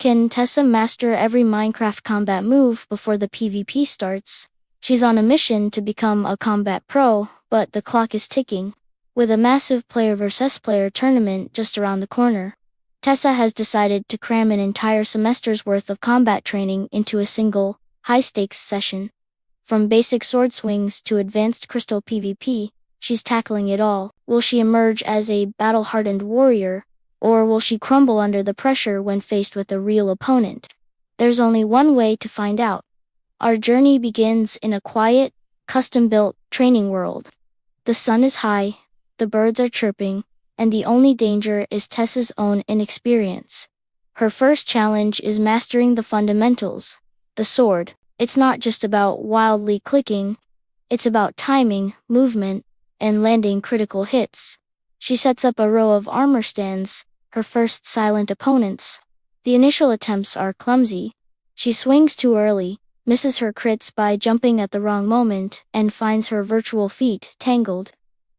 Can Tessa master every Minecraft combat move before the PvP starts? She's on a mission to become a combat pro, but the clock is ticking. With a massive player versus player tournament just around the corner, Tessa has decided to cram an entire semester's worth of combat training into a single, high-stakes session. From basic sword swings to advanced crystal PvP, she's tackling it all. Will she emerge as a battle-hardened warrior, or will she crumble under the pressure when faced with a real opponent? There's only one way to find out. Our journey begins in a quiet, custom-built training world. The sun is high, the birds are chirping, and the only danger is Tessa's own inexperience. Her first challenge is mastering the fundamentals. The sword. It's not just about wildly clicking, it's about timing, movement, and landing critical hits. She sets up a row of armor stands, her first silent opponents. The initial attempts are clumsy. She swings too early, misses her crits by jumping at the wrong moment, and finds her virtual feet tangled.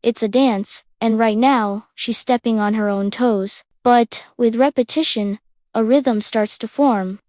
It's a dance, and right now, she's stepping on her own toes. But, with repetition, a rhythm starts to form.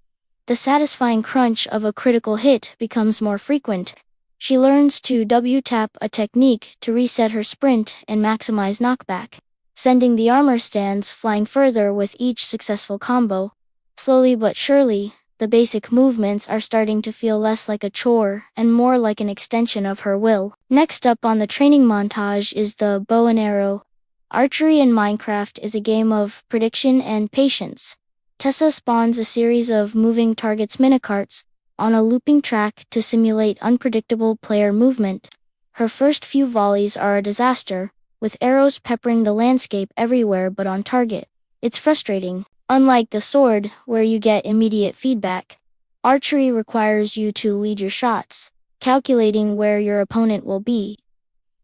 The satisfying crunch of a critical hit becomes more frequent. She learns to W-tap a technique to reset her sprint and maximize knockback, sending the armor stands flying further with each successful combo. Slowly but surely, the basic movements are starting to feel less like a chore and more like an extension of her will. Next up on the training montage is the bow and arrow. Archery in Minecraft is a game of prediction and patience. Tessa spawns a series of moving targets minicarts on a looping track to simulate unpredictable player movement. Her first few volleys are a disaster, with arrows peppering the landscape everywhere but on target. It's frustrating. Unlike the sword, where you get immediate feedback, archery requires you to lead your shots, calculating where your opponent will be.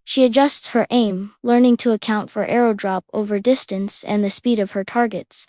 She adjusts her aim, learning to account for arrow drop over distance and the speed of her targets.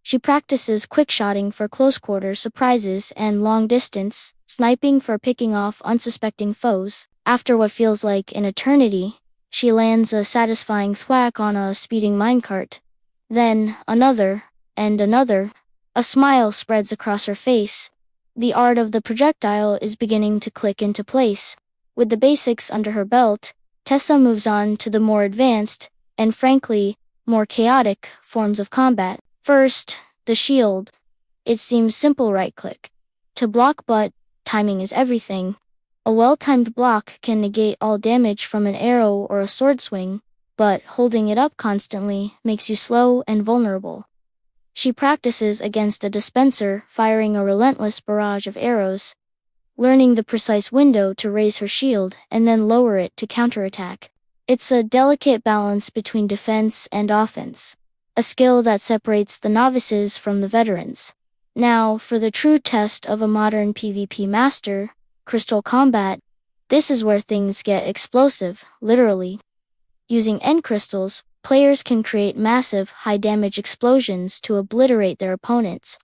She practices quick-shotting for close-quarter surprises and long-distance sniping for picking off unsuspecting foes. After what feels like an eternity, she lands a satisfying thwack on a speeding minecart. Then, another, and another. A smile spreads across her face. The art of the projectile is beginning to click into place. With the basics under her belt, Tessa moves on to the more advanced, and frankly, more chaotic, forms of combat. First, the shield. It seems simple right-click to block, but timing is everything. A well-timed block can negate all damage from an arrow or a sword swing, but holding it up constantly makes you slow and vulnerable. She practices against a dispenser, firing a relentless barrage of arrows, learning the precise window to raise her shield and then lower it to counterattack. It's a delicate balance between defense and offense, a skill that separates the novices from the veterans. Now, for the true test of a modern PvP master, crystal combat. This is where things get explosive, literally. Using end crystals, players can create massive, high-damage explosions to obliterate their opponents.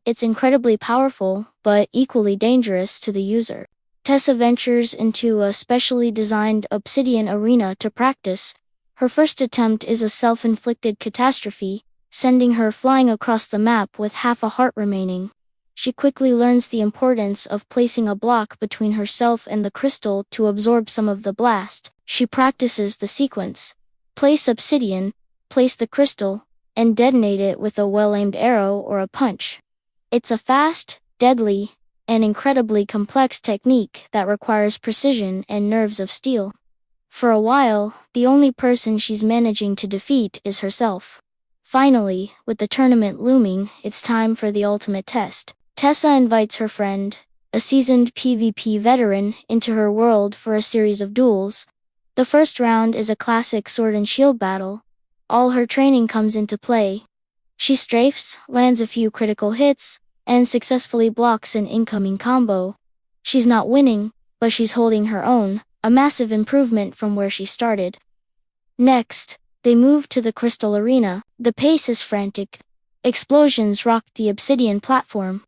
It's incredibly powerful, but equally dangerous to the user. Tessa ventures into a specially designed obsidian arena to practice. Her first attempt is a self-inflicted catastrophe, sending her flying across the map with half a heart remaining. She quickly learns the importance of placing a block between herself and the crystal to absorb some of the blast. She practices the sequence. Place obsidian, place the crystal, and detonate it with a well-aimed arrow or a punch. It's a fast, deadly, and incredibly complex technique that requires precision and nerves of steel. For a while, the only person she's managing to defeat is herself. Finally, with the tournament looming, it's time for the ultimate test. Tessa invites her friend, a seasoned PvP veteran, into her world for a series of duels. The first round is a classic sword and shield battle. All her training comes into play. She strafes, lands a few critical hits, and successfully blocks an incoming combo. She's not winning, but she's holding her own, a massive improvement from where she started. Next, they move to the crystal arena. The pace is frantic. Explosions rock the obsidian platform.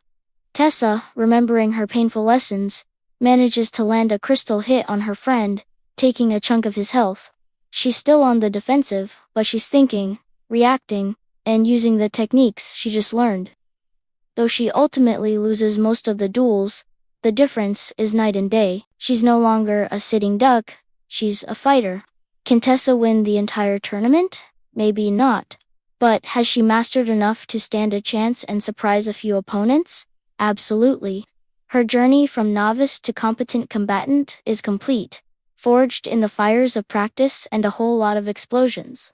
Tessa, remembering her painful lessons, manages to land a crystal hit on her friend, taking a chunk of his health. She's still on the defensive, but she's thinking, reacting, and using the techniques she just learned. Though she ultimately loses most of the duels, the difference is night and day. She's no longer a sitting duck, she's a fighter. Can Tessa win the entire tournament? Maybe not. But has she mastered enough to stand a chance and surprise a few opponents? Absolutely. Her journey from novice to competent combatant is complete, forged in the fires of practice and a whole lot of explosions.